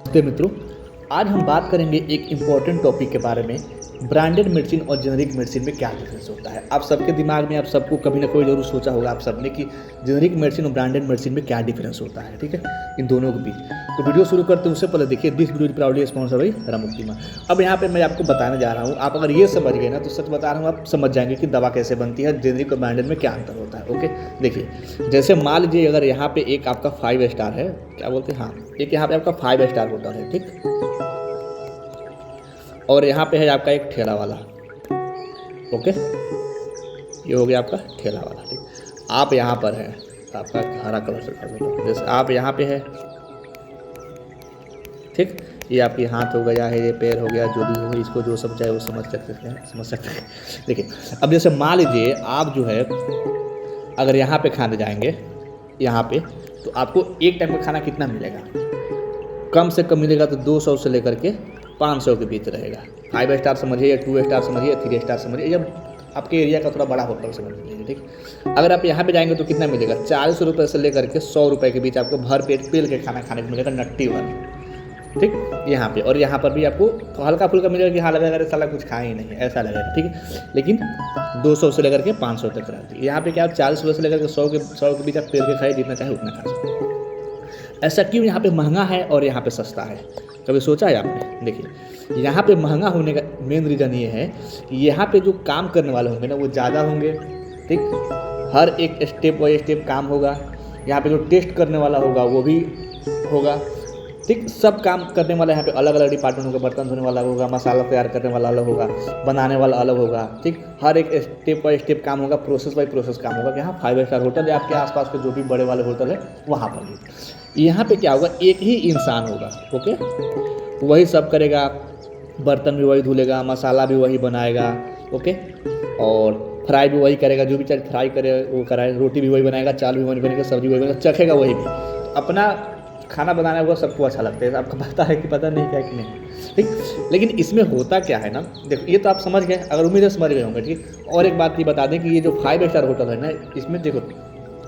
नमस्ते मित्रों। आज हम बात करेंगे एक इम्पॉर्टेंट टॉपिक के बारे में, ब्रांडेड मेडिसिन और जेनरिक मेडिसिन में क्या डिफरेंस होता है। आप सबके दिमाग में, आप सबको कभी ना कोई जरूर सोचा होगा आप सबने कि जेनरिक मेडिसिन और ब्रांडेड मेडिसिन में क्या डिफरेंस होता है, ठीक है, इन दोनों के बीच। तो वीडियो शुरू करते हैं उससे पहले देखिए, this video proudly sponsor by रामुक्तिमा। अब यहाँ पे मैं आपको बताने जा रहा हूँ, आप अगर ये समझ गए ना तो सच बता रहा हूँ, आप समझ जाएंगे कि दवा कैसे बनती है, जेनरिक और ब्रांडेड में क्या अंतर होता है। ओके, देखिए, जैसे मान लीजिए अगर यहाँ पे एक आपका 5 स्टार है, क्या बोलते हैं, हाँ, एक यहाँ पे आपका 5 स्टार होटल है, ठीक, और यहाँ पे है आपका एक ठेला वाला। ओके, ये हो गया आपका ठेला वाला, ठीक। आप यहाँ पर है, आपका हरा कलर से कर दो, जैसे आप यहाँ पे है, ठीक, ये आपके हाथ हो गया है, ये पैर हो गया, जो भी हो, इसको जो समझ जाए वो समझ सकते हैं। देखिए, अब जैसे मान लीजिए आप जो है अगर यहाँ पे खाने जाएंगे, यहाँ पे, तो आपको एक टाइम का खाना कितना मिलेगा? कम से कम मिलेगा तो 200 से लेकर के 500 के बीच रहेगा। 5 स्टार समझिए या 2 स्टार समझिए या 3 स्टार समझिए, जब आपके एरिया का थोड़ा बड़ा होटल समझ लीजिए, ठीक। अगर आप यहाँ पे जाएंगे तो कितना मिलेगा? 40 रुपये से लेकर के 100 रुपये के बीच आपको भर पेट पेल के खाना खाने को मिलेगा, नट्टी वाला, ठीक, यहाँ पे। और यहाँ पर भी आपको हल्का फुल्का मिलेगा कि हाँ लगेगा अरे साला कुछ खाए ही नहीं, ऐसा लगेगा, ठीक है। लेकिन 200 से लेकर के 500 तक रहती है। यहाँ पे क्या आप 40 रुपये से लेकर के 100 के बीच आप पेल के खाए, जितना चाहे उतना खा सकते। ऐसा क्यों यहाँ पे महंगा है और यहाँ पे सस्ता है? कभी सोचा है आपने? देखिए, यहाँ पे महंगा होने का मेन रीज़न ये है कि यहाँ पे जो काम करने वाले होंगे ना वो ज़्यादा होंगे, ठीक, हर एक स्टेप बाई स्टेप काम होगा। यहाँ पे जो टेस्ट करने वाला होगा वो भी होगा, ठीक, सब काम करने वाला यहाँ पे अलग अलग डिपार्टमेंट होगा। बर्तन धोने वाला होगा, मसाला तैयार करने वाला अलग होगा, बनाने वाला अलग होगा, ठीक, हर एक स्टेप बाई स्टेप काम होगा, प्रोसेस बाई प्रोसेस काम होगा। यहाँ 5 स्टार होटल है, आपके आसपास के जो भी बड़े वाले होटल है वहाँ पर भी। यहाँ पे क्या होगा, एक ही इंसान होगा, ओके, वही सब करेगा, बर्तन भी वही धुलेगा, मसाला भी वही बनाएगा, ओके, और फ्राई भी वही करेगा, जो भी चाहे फ्राई करे वो कराए, रोटी भी वही बनाएगा, चावल भी वही बनेगा, सब्जी वही बनेगा, चखेगा वही भी। अपना खाना बनाना हुआ सबको अच्छा लगता है, आपको पता है कि पता नहीं क्या कि नहीं, ठीक। लेकिन इसमें होता क्या है ना, देखो, ये तो आप समझ गए, अगर उम्मीद है समझ गए होंगे, ठीक। और एक बात ये बता दें कि ये जो 5 स्टार होटल है ना, इसमें देखो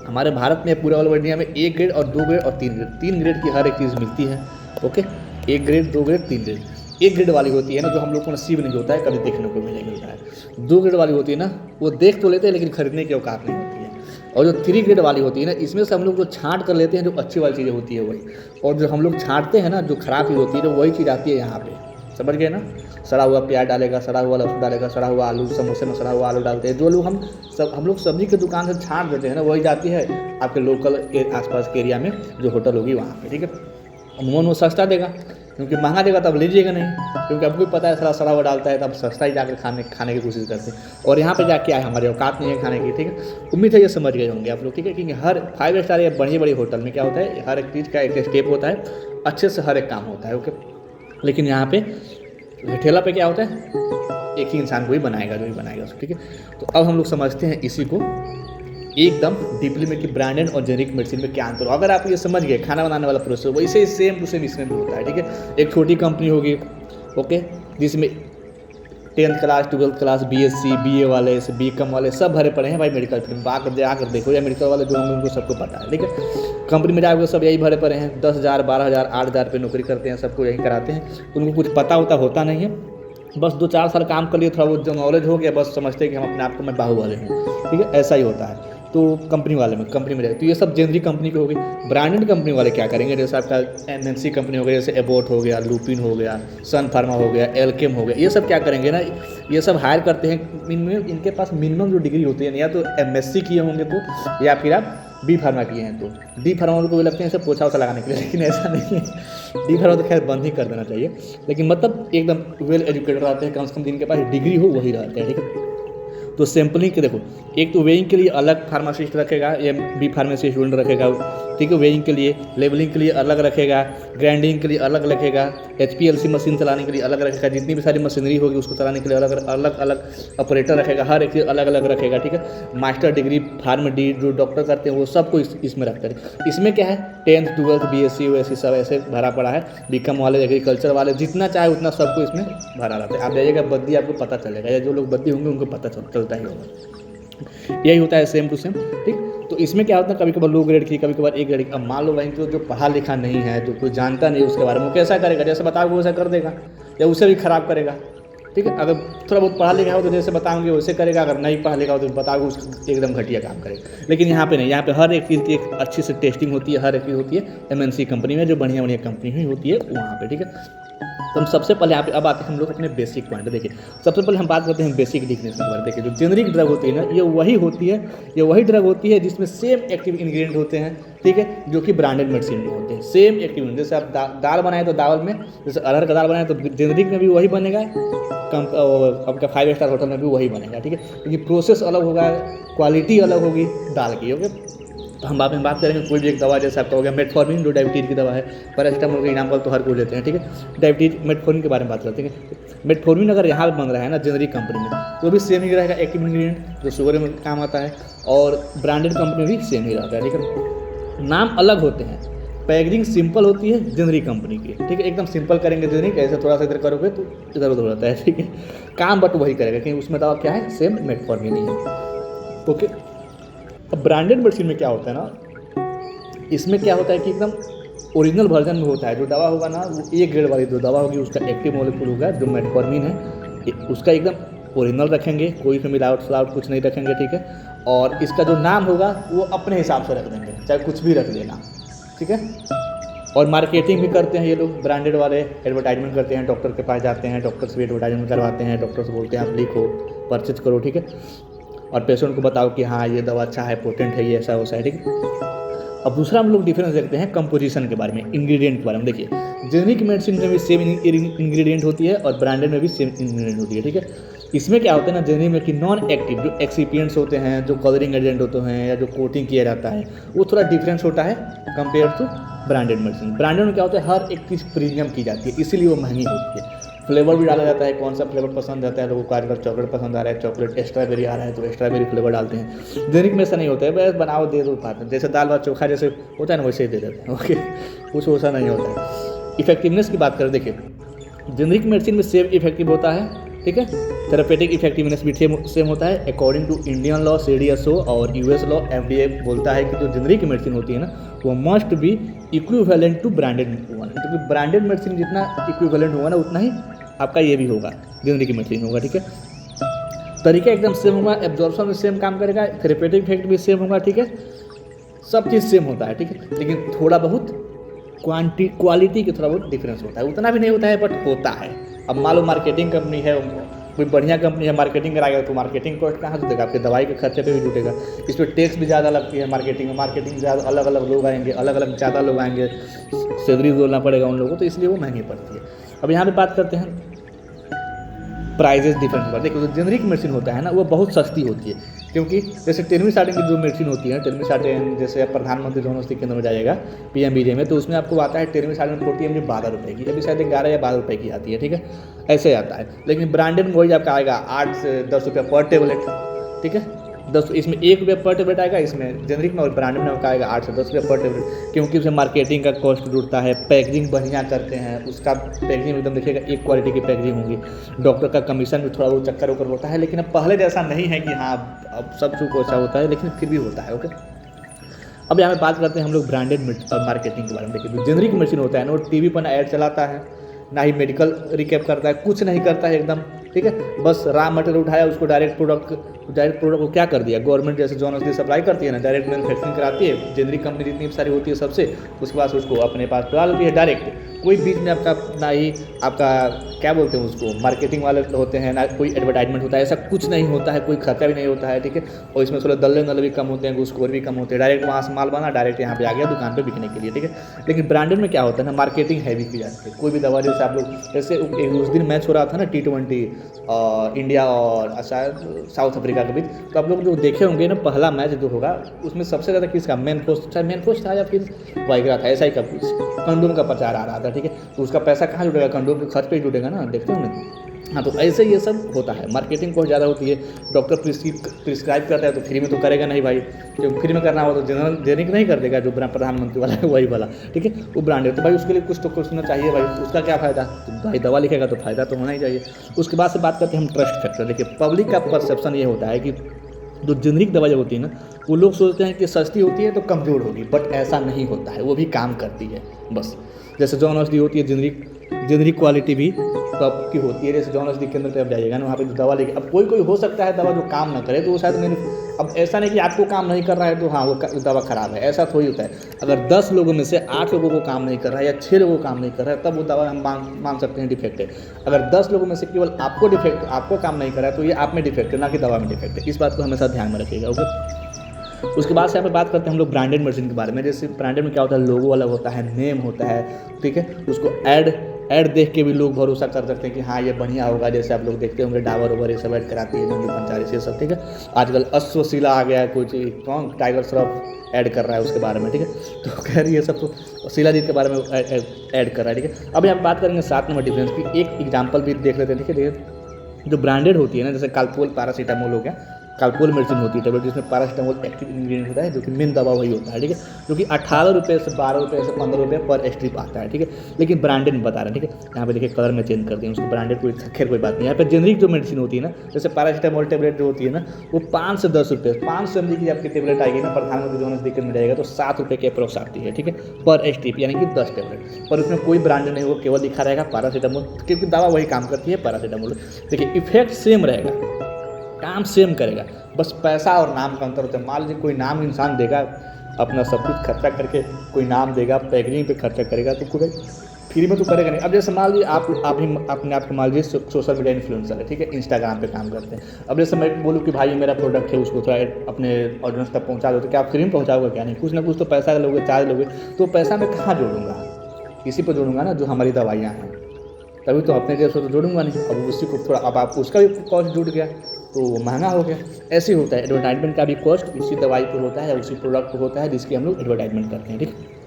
हमारे भारत में, पूरे ऑल इंडिया में 1 ग्रेड और 2 ग्रेड और 3 ग्रेड की हर एक चीज़ मिलती है। Okay, 1 grade, 2 grade, 3 grade. 1 grade वाली होती है ना, जो हम लोग को नसीब नहीं होता है, कभी देखने को नहीं मिलता है। 2 ग्रेड वाली होती है ना, वो देख तो लेते हैं लेकिन खरीदने की औकात नहीं होती है। और जो 3 ग्रेड वाली होती है ना, इसमें से हम लोग जो छांट कर लेते हैं, जो अच्छी वाली चीज़ें होती है वही, और जो हम लोग छांटते हैं ना, जो खराब चीज़ होती है ना, वही चीज़ आती है यहाँ पे, समझ गए ना। सड़ा हुआ प्याज डालेगा, सड़ा हुआ लहसुन डालेगा, सड़ा हुआ आलू, समोसे में सड़ा हुआ आलू डालते हैं। जो लोग हम लोग सब्जी की दुकान से छांट देते हैं ना, वही जाती है आपके लोकल के आसपास के एरिया में जो होटल होगी वहाँ पे, ठीक है। अमूमन वो सस्ता देगा, क्योंकि महंगा देगा तब लीजिएगा नहीं, क्योंकि आपको भी पता है सड़ा सड़ा हुआ डालता है, तब सस्ता ही जाकर खाने की कोशिश करते हैं। और यहाँ पे जाके आए, हमारी औकात नहीं है खाने की, ठीक है। उम्मीद है ये समझ गए होंगे आप लोग, ठीक है, क्योंकि हर 5 स्टार या बड़ी बड़ी होटल में क्या होता है, हर एक चीज़ का एक स्टेप होता है, अच्छे से हर एक काम होता है, ओके। लेकिन यहाँ पे ठेला पे क्या होता है, एक ही इंसान को ही बनाएगा, जो ही बनाएगा उसको, ठीक है। तो अब हम लोग समझते हैं इसी को एकदम डीपली में कि ब्रांडेड और जेनरिक मेडिसिन में क्या अंतर हो। अगर आप ये समझ गए खाना बनाने वाला प्रोसेस, वैसे सेम टू सेम इसमें भी होता है, ठीक है। एक छोटी कंपनी होगी, ओके, जिसमें 10th class 12th class BSc BA वाले, BCom वाले सब भरे पड़े हैं भाई मेडिकल फील्ड में। आकर देखो, या मेडिकल वाले जो होंगे उनको सबको पता है, ठीक है। कंपनी में जाकर सब यही भरे पड़े हैं, 10,000 12,000 8,000 पे नौकरी करते हैं, सबको यही कराते हैं। उनको कुछ पता होता नहीं है, बस 2-4 साल काम कर लिए, थोड़ा बहुत जो नॉलेज हो गया, बस समझते हैं कि हम अपने आप को मैं बाहुबली हूँ, ठीक है, ऐसा ही होता है। तो कंपनी में जाए तो ये सब जेनरिक कंपनी की हो गई। ब्रांडेड कंपनी वाले क्या करेंगे, जैसे आपका MNC कंपनी हो गया, जैसे एबोट हो गया, लुपिन हो गया, सन फार्मा हो गया, एल्केम हो गया, ये सब क्या करेंगे ना, ये सब हायर करते हैं, इनके पास मिनिमम जो डिग्री होती है, या तो MSc किए होंगे तो, या फिर आप B फार्मा किए हैं तो। D फार्मा को भी लगते हैं ऐसे पोछा वोछा लगाने के लिए, लेकिन ऐसा नहीं है। D फार्मा तो खैर बंद ही कर देना चाहिए, लेकिन मतलब एकदम वेल एजुकेटेड रहते हैं, कम से कम जिनके पास डिग्री हो वही रहते हैं, ठीक है। तो सैम्पलिंग के देखो, एक तो वेइंग के लिए अलग फार्मासिस्ट रखेगा, या B फार्मेसी स्टूडेंट रखेगा, ठीक है, वेइंग के लिए, लेबलिंग के लिए अलग रखेगा, ग्राइंडिंग के लिए अलग रखेगा, HPLC मशीन चलाने के लिए अलग रखेगा, जितनी भी सारी मशीनरी होगी उसको चलाने के लिए अलग अलग ऑपरेटर रखेगा, हर एक चीज़ अलग अलग रखेगा, ठीक है। मास्टर डिग्री फार्म डी जो डॉक्टर करते हैं वो सबको इसमें रखते हैं। इसमें क्या है, 10th 12th BSc वैसे सब ऐसे भरा पड़ा है। BCom वाले, एग्रीकल्चर वाले, जितना चाहे उतना सबको इसमें भरा रहता है। आप जाइएगा बद्दी, आपको पता चलेगा, या जो लोग बद्दी होंगे उनको पता चलता ही होगा। यही होता है सेम टू सेम, ठीक। तो इसमें क्या होता है, कभी कभार लो ग्रेड की, कभी कभार ए ग्रेड की। अब मान लो भाई तो जो पढ़ा लिखा नहीं है, जो कोई जानता नहीं उसके बारे में, वो कैसा करेगा, जैसे बताओगे वैसा कर देगा या उसे भी खराब करेगा। ठीक है, अगर थोड़ा बहुत पढ़ा लिखा हो तो जैसे बताओगे वैसे करेगा, अगर नहीं पढ़ा लिखा हो तो बताओगे उसको एकदम घटिया काम करेगा। लेकिन यहाँ पे नहीं, यहाँ पे हर एक चीज़ की एक अच्छी से टेस्टिंग होती है, हर एक चीज़ होती है MNC कंपनी में, जो बढ़िया बढ़िया कंपनी ही होती है वहाँ पे। ठीक है, तो हम सबसे पहले यहाँ पे अब आते हैं हम लोग अपने बेसिक पॉइंट। देखिए सबसे पहले हम बात करते हैं बेसिक डिफिनेशन के बारे में। देखिए जो जेनरिक ड्रग होती है ना, ये वही ड्रग होती है जिसमें सेम एक्टिव इंग्रेडिएंट होते हैं, ठीक है, जो कि ब्रांडेड मेडिसिन में होते हैं। सेम एक्टिव, जैसे आप दाल बनाए तो दाल में, जैसे अरहर का दाल बनाए तो जेनरिक में भी वही बनेगा, आपका 5 स्टार होटल में भी वही बनेगा। ठीक है, क्योंकि प्रोसेस अलग होगा, क्वालिटी अलग होगी दाल की। ओके, तो हम बाद में बात करेंगे कोई भी एक दवा, जैसे आपका हो गया मेटफॉर्मिन, जो डायबिटीज की दवा है, पैरासिटामोल का एग्जाम्पल तो हर कोई लेते हैं। ठीक है, डायबिटीज मेटफॉर्मिन के बारे में बात करते हैं। मेटफॉर्मिन अगर यहाँ पर बन रहा है ना जेनरिक कंपनी में, तो भी सेम ही रहेगा एक्टिव इंग्रेडिएंट जो शुगर में काम आता है, और ब्रांडेड कंपनी भी सेम ही रहता है। ठीक है, नाम अलग होते हैं, पैकेजिंग सिंपल होती है जेनरिक कंपनी की। ठीक है, एकदम सिंपल करेंगे जेनरिक, ऐसे थोड़ा सा इधर करोगे तो इधर उधर होता है। ठीक है, काम बट वही करेगा, क्योंकि उसमें दवा क्या है, सेम मेटफॉर्मिन ही है। ओके, अब ब्रांडेड मेडिसिन में क्या होता है ना, इसमें क्या होता है कि एकदम ओरिजिनल वर्जन में होता है। जो दवा होगा ना, वो ए ग्रेड वाली जो दवा होगी, उसका एक्टिव मॉलिक्यूल होगा जो मेटफॉर्मिन है, उसका एकदम ओरिजिनल रखेंगे, कोई भी मिलावट फलावट कुछ नहीं रखेंगे। ठीक है, और इसका जो नाम होगा वो अपने हिसाब से रख देंगे, चाहे कुछ भी रख देना। ठीक है, और मार्केटिंग भी करते हैं ये लोग, ब्रांडेड वाले एडवर्टाइजमेंट करते हैं, डॉक्टर के पास जाते हैं, डॉक्टर से भी एडवर्टाइजमेंट करवाते हैं, डॉक्टर से बोलते हैं आप लिखो, परचेज करो। ठीक है, और पेशेंट को बताओ कि हाँ ये दवा अच्छा है, पोटेंट है, ये ऐसा वैसा है। ठीक है, अब दूसरा हम लोग डिफरेंस देखते हैं कंपोजिशन के बारे में, इंग्रेडिएंट के बारे में। देखिए जेनरिक मेडिसिन में भी सेम इंग्रेडिएंट होती है और ब्रांडेड में भी सेम इंग्रेडिएंट होती है। ठीक है, इसमें क्या होता है ना, जेनरिक में कि नॉन एक्टिव जो एक्सिपिएंट्स होते हैं, जो कलरिंग एजेंट होते हैं, या जो कोटिंग किया जाता है, वो थोड़ा डिफरेंस होता है compare to branded medicine. Branded में क्या होता है, हर एक चीज़ प्रीमियम की जाती है, इसीलिए वो महंगी होती है। फ्लेवर भी डाला जाता है, कौन सा फ्लेवर पसंद आता है लोगों को, आजकल चॉकलेट पसंद आ रहा है, चॉकलेट स्ट्रॉबेरी आ रहा है तो स्ट्रॉबेरी फ्लेवर डालते हैं। जेनरिक में ऐसा नहीं होता है, बस बनाओ दे दो पाते हैं, जैसे दाल भात चोखा जैसे होता है ना वैसे ही दे देते हैं। ओके, कुछ वैसा नहीं होता है। इफेक्टिवनेस की बात करें, देखिए जेनरिक मेडिसिन में सेम इफेक्टिव होता है। ठीक है, थेरेपेटिक इफेक्टिवनेस भी सेम होता है। According to Indian law, CDSO और US लॉ, FDA बोलता है कि जो जेनरिक मेडिसिन होती है ना, वो must be equivalent to branded one, क्योंकि ब्रांडेड मेडिसिन जितना इक्विवेलेंट होगा ना, उतना ही आपका ये भी होगा, जेनरिक मेडिसिन होगा। ठीक है, तरीका एकदम सेम होगा, एब्जॉर्प्शन में सेम काम करेगा, थेरेपेटिक इफेक्ट भी सेम होगा। ठीक है, सब चीज़ सेम होता है। ठीक है, लेकिन थोड़ा बहुत क्वालिटी के थोड़ा बहुत डिफरेंस होता है, उतना भी नहीं होता है बट होता है। अब मान लो मार्केटिंग कंपनी है, कोई बढ़िया कंपनी है, मार्केटिंग कराएगा तो मार्केटिंग कॉस्ट कहाँ से देगा, आपके दवाई के खर्चे पे भी जुटेगा। इस पर टैक्स भी ज़्यादा लगती है मार्केटिंग में, मार्केटिंग ज़्यादा अलग अलग लोग आएंगे, अलग अलग ज़्यादा लोग आएंगे, सैलरी बोलना पड़ेगा उन लोगों को, तो इसलिए वो महंगी पड़ती है। अब यहाँ पे बात करते हैं प्राइजेस डिफरेंस पर। देखो जो जेनरिक मेडिसिन होता है ना, वो बहुत सस्ती होती है, क्योंकि जैसे टेल्मिसार्टेन की जो मेडिसिन होती है, टेल्मिसार्टेन जैसे आप प्रधानमंत्री जन औषधि केंद्र में जाइएगा PMBJ में, तो उसमें आपको आता है टेल्मिसार्टेन 40 mg 12 रुपये की, अभी शायद 11 या 12 रुपये की आती है। ठीक है, ऐसे आता है। लेकिन ब्रांडेड में वही आपका आएगा 8 से 10 रुपये पर टेबलेट। ठीक है, 10, इसमें 1 रुपये पर टेबलेट आएगा, इसमें जेनरिक में, और ब्रांडेड में आएगा 8 से 10 रुपये पर टेबलेट, क्योंकि उसमें मार्केटिंग का कॉस्ट जुड़ता है, पैकेजिंग बढ़िया करते हैं, उसका पैकेजिंग एकदम देखिएगा एक क्वालिटी की पैकेजिंग होगी, डॉक्टर का कमीशन भी थोड़ा बहुत चक्कर वक्कर होता है, लेकिन अब पहले जैसा नहीं है कि हाँ अब सब चीज़ अच्छा होता है, लेकिन फिर भी होता है। ओके, अब यहाँ पे बात करते हैं हम लोग ब्रांडेड मार्केटिंग के बारे में। देखिए जो जेनरिक मेडिसिन होता है ना, वो TV पर ना ऐड चलाता है, ना ही मेडिकल रिकैप करता है, कुछ नहीं करता है एकदम। ठीक है, बस रॉ मटेरियल उठाया, उसको डायरेक्ट प्रोडक्ट को क्या कर दिया, गवर्नमेंट जैसे जन औषधि सप्लाई करती है ना, डायरेक्ट मैन्युफैक्चरिंग कराती है, जेनरिक कंपनी जितनी सारी होती है सबसे, उसके बाद उसको अपने पास डाल देती है डायरेक्ट। कोई बीच में आपका ना ही आपका क्या बोलते हैं उसको, मार्केटिंग वाले होते हैं, ना कोई एडवर्टाइजमेंट होता है, ऐसा कुछ नहीं होता है, कोई खर्चा भी नहीं होता है। ठीक है, और इसमें थोड़ा दल्ले भी कम होते हैं, घूसखोर भी कम होते हैं, डायरेक्ट वहाँ से माल बना डायरेक्ट यहाँ पे आ गया दुकान पे बिकने के लिए। ठीक है, लेकिन ब्रांडेड में क्या होता है ना, मार्केटिंग हैवी की जाती है। कोई भी दवा जैसे आप लोग, जैसे उस दिन मैच हो रहा था ना T20 इंडिया और शायद साउथ अफ्रीका के बीच, तो आप लोग जो देखे होंगे ना, पहला मैच जो होगा उसमें सबसे ज़्यादा किसका मैनफोर्स था या फिर वाइग्रा था, ऐसा ही का कुछ कंडोम का प्रचार आ रहा था। ठीक है, तो उसका पैसा कहाँ जुटेगा, कंडोम के खर्च पे ही जुटेगा ना, देखते होंगे। हाँ, तो ऐसे ये सब होता है, मार्केटिंग कॉस्ट ज़्यादा होती है। डॉक्टर प्रिस्क्राइब करता है तो फ्री में तो करेगा नहीं भाई, जो फ्री में करना हो तो जेनरिक नहीं कर देगा, जो प्रधानमंत्री वाला है वही वाला। ठीक है, वो ब्रांडेड, तो भाई उसके लिए कुछ तो सोचना चाहिए भाई, उसका क्या फ़ायदा, तो भाई दवा लिखेगा तो फ़ायदा तो होना ही चाहिए। उसके बाद से बात करते हैं हम ट्रस्ट फैक्टर। देखिए पब्लिक का परसेप्शन ये होता है कि जो जेनरिक दवाई होती है ना, वो लोग सोचते हैं कि सस्ती होती है तो कमज़ोर होगी, बट ऐसा नहीं होता है, वो भी काम करती है बस। जैसे जॉन औषधि होती है जेनरिक क्वालिटी भी टॉप की होती है। जैसे जॉन औषधि केंद्र पे आप जाइएगा ना, वहाँ पे जो दवा लेके, अब कोई हो सकता है दवा जो काम ना करे, तो वो शायद मेरे, अब ऐसा नहीं कि आपको काम नहीं कर रहा है तो हाँ वो दवा ख़राब है, ऐसा थोड़ी होता है। अगर 10 लोगों में से 8 लोगों को काम नहीं कर रहा है या 6 लोगों को काम नहीं कर रहा है, तब वो दवा हम मान सकते हैं डिफेक्ट है। अगर 10 लोगों में से केवल आपको काम नहीं कर रहा है, तो ये आप में डिफेक्ट है, ना कि दवा में डिफेक्ट है। इस बात को हमेशा ध्यान में रखिएगा। ओके, उसके बाद से यहाँ पे बात करते हैं हम लोग ब्रांडेड मेडिसिन के बारे में। जैसे ब्रांडेड में क्या होता है, लोगो अलग होता है, नेम होता है, ठीक है। उसको ऐड देख के भी लोग भरोसा कर सकते हैं कि हाँ ये बढ़िया होगा। जैसे आप लोग देखते होंगे डाबर ओबर ये सब ऐड कराती है, नंदी पंचायत ये सब, ठीक है। आजकल अश्वशिला आ गया है, कुछ कौन टाइगर श्रॉफ ऐड कर रहा है उसके बारे में, ठीक है। तो खैर ये सब तो शिलाजीत के बारे में ऐड कर रहा है, ठीक है। अभी हम बात करेंगे 7 नंबर डिफरेंस की। एक एग्जाम्पल भी देख लेते हैं, ठीक है। जो ब्रांडेड होती है ना, जैसे कालपोल पैरासीटामोल हो गया, कालपोल मेडिसिन होती है टेबलेट, जिसमें पैरासीटामोल एक्टिव इंग्रेडिएंट होता है, जो कि मेन दवा वही होता है, ठीक है। जो कि 18 रुपये से 12 रुपये से 15 रुपये पर स्ट्रिप आता है, ठीक है। लेकिन ब्रांडेड में बता रहे हैं, ठीक है। यहाँ पे देखिए कलर में चेंज कर दिया उसको, ब्रांडेड कोई खैर कोई बात नहीं। यहाँ पे जेनरिक जो मेडिसिन होती है ना, जैसे पैरासीटामोल टेबलेट जो होती है ना, वो 5 से 10 रुपये, 500 ml की आपकी टेबलेट आएगी ना, प्रधानमंत्री जन औषधि केंद्र में जाएगा तो 7 रुपये के अप्रोक्स आती है, ठीक है, पर स्ट्रिप, यानी कि 10 टेबलेट। पर उसमें कोई ब्रांडेड नहीं होगा, केवल लिखा रहेगा पैरासीटामोल, क्योंकि दवा वही काम करती है पैरासीटामोल। देखिए इफेक्ट सेम रहेगा, काम सेम करेगा, बस पैसा और नाम का अंतर होता है। मान लीजिए कोई नाम इंसान देगा, अपना सब कुछ खर्चा करके कोई नाम देगा, पैकेजिंग पे खर्चा करेगा, तो कोई फ्री में तो करेगा नहीं। अब जैसे मान लीजिए आप ही अपने आप को मान लीजिए सोशल मीडिया इन्फ्लुएंसर है, ठीक है, इंस्टाग्राम पे काम करते हैं। अब जैसे मैं बोलूँ कि भाई मेरा प्रोडक्ट है, उसको थोड़ा अपने ऑडियंस तक पहुँचा दो, तो क्या आप फ्री में पहुँचाओगे? क्या नहीं, कुछ ना कुछ तो पैसा लोगे, चार्ज लोगे। तो पैसा मैं कहाँ जोड़ूंगा? इसी पर जोड़ूंगा ना जो हमारी दवाइयाँ हैं, तभी तो अपने जेब से तो जोड़ूंगा नहीं। अब उसी को थोड़ा, अब आप उसका भी कॉस्ट जुड़ गया तो महंगा हो गया। ऐसे ही होता है, एडवर्टाइजमेंट का भी कॉस्ट उसी दवाई पर होता है, उसी प्रोडक्ट पर होता है जिसकी हम लोग एडवर्टाइजमेंट करते हैं, ठीक है।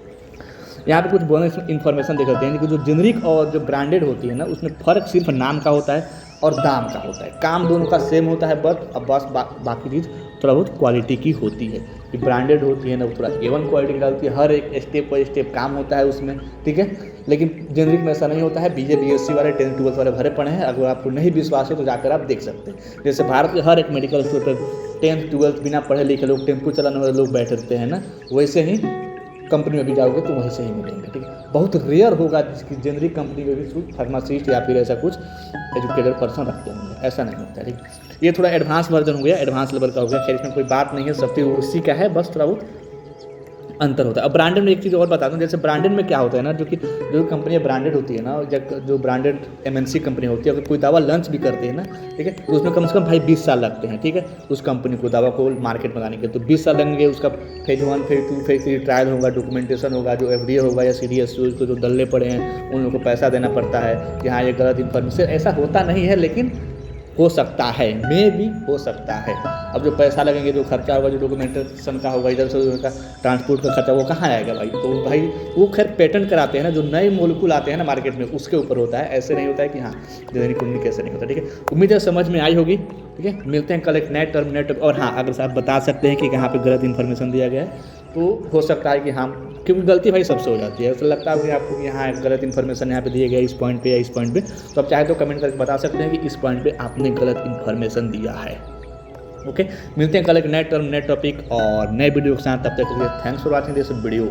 यहाँ पे कुछ बोनस इन्फॉर्मेशन देख लेते हैं कि जो जेनरिक और जो ब्रांडेड होती है ना, उसमें फ़र्क सिर्फ नाम का होता है और दाम का होता है। काम दोनों का सेम होता है, बस बाकी चीज़ थोड़ा बहुत क्वालिटी की होती है। कि ब्रांडेड होती है ना, वो थोड़ा A1 क्वालिटी की डालती है, हर एक स्टेप बाई स्टेप काम होता है उसमें, ठीक है। लेकिन जेनरिक में ऐसा नहीं होता है। BA BSc वाले 10th 12th वाले भरे पड़े हैं, अगर आपको नहीं विश्वास है तो जाकर आप देख सकते हैं। जैसे भारत के हर एक मेडिकल स्टोर पर 10th 12th बिना पढ़े लिखे लोग, टेम्पो चलाने वाले लोग बैठते हैं ना, वैसे ही कंपनी में भी जाओगे तो वहीं से ही मिलेंगे, ठीक है। बहुत रेयर होगा जिसकी जेनरिक कंपनी में भी कुछ फार्मासिस्ट या फिर ऐसा कुछ एजुकेटेड पर्सन रखते होंगे, ऐसा नहीं होता है, ठीक। ये थोड़ा एडवांस वर्जन हो गया, एडवांस लेवल का हो गया। खैर इसमें कोई बात नहीं है, सब चीज़ उसी का है, बस थोड़ा बहुत अंतर होता है। अब ब्रांडेड में एक चीज़ और बता दूं, जैसे ब्रांडेड में क्या होता है ना, जो कंपनियाँ ब्रांडेड होती है ना, जो ब्रांडेड MNC कंपनी होती है, अगर कोई दवा लॉन्च भी करती है ना, ठीक है, तो उसमें कम से कम भाई 20 साल लगते हैं, ठीक है, उस कंपनी को दवा को मार्केट में लाने के। तो 20 साल लगेंगे, उसका फेज 1 फेज 2 फेज 3 ट्रायल होगा, डॉक्यूमेंटेशन होगा, जो FDA होगा या CDSCO को जो दल्ले पड़े हैं उन लोगों को पैसा देना पड़ता है कि हाँ ये गलत इन्फॉर्मेशन, ऐसा होता नहीं है, लेकिन हो सकता है, भी हो सकता है। अब जो पैसा लगेंगे, जो खर्चा होगा, जो डॉक्यूमेंटेशन का होगा, इधर से उधर का ट्रांसपोर्ट का खर्चा, वो कहाँ आएगा भाई? तो भाई वो खैर पेटेंट कराते हैं ना, जो नए मोलिक्यूल आते हैं ना मार्केट में, उसके ऊपर होता है। ऐसे नहीं होता है कि हाँ जेनरिक कम्युनिकेशन नहीं होता, ठीक है। उम्मीद है समझ में आई होगी, ठीक है। मिलते हैं कल एक नए टर्म। और हाँ, अगर आप बता सकते हैं कि कहाँ पर गलत इन्फॉर्मेशन दिया गया है, तो हो सकता है कि हाँ, क्योंकि गलती भाई सबसे हो जाती है, ऐसा लगता है कि आपको यहाँ गलत इन्फॉर्मेशन यहाँ पे दिए गया इस पॉइंट पे या इस पॉइंट पे, तो आप चाहे तो कमेंट करके बता सकते हैं कि इस पॉइंट पे आपने गलत इन्फॉर्मेशन दिया है। ओके, मिलते हैं कल एक नए टर्म, नए टॉपिक और नए वीडियो के साथ। तब तक के लिए thanks for watching this video.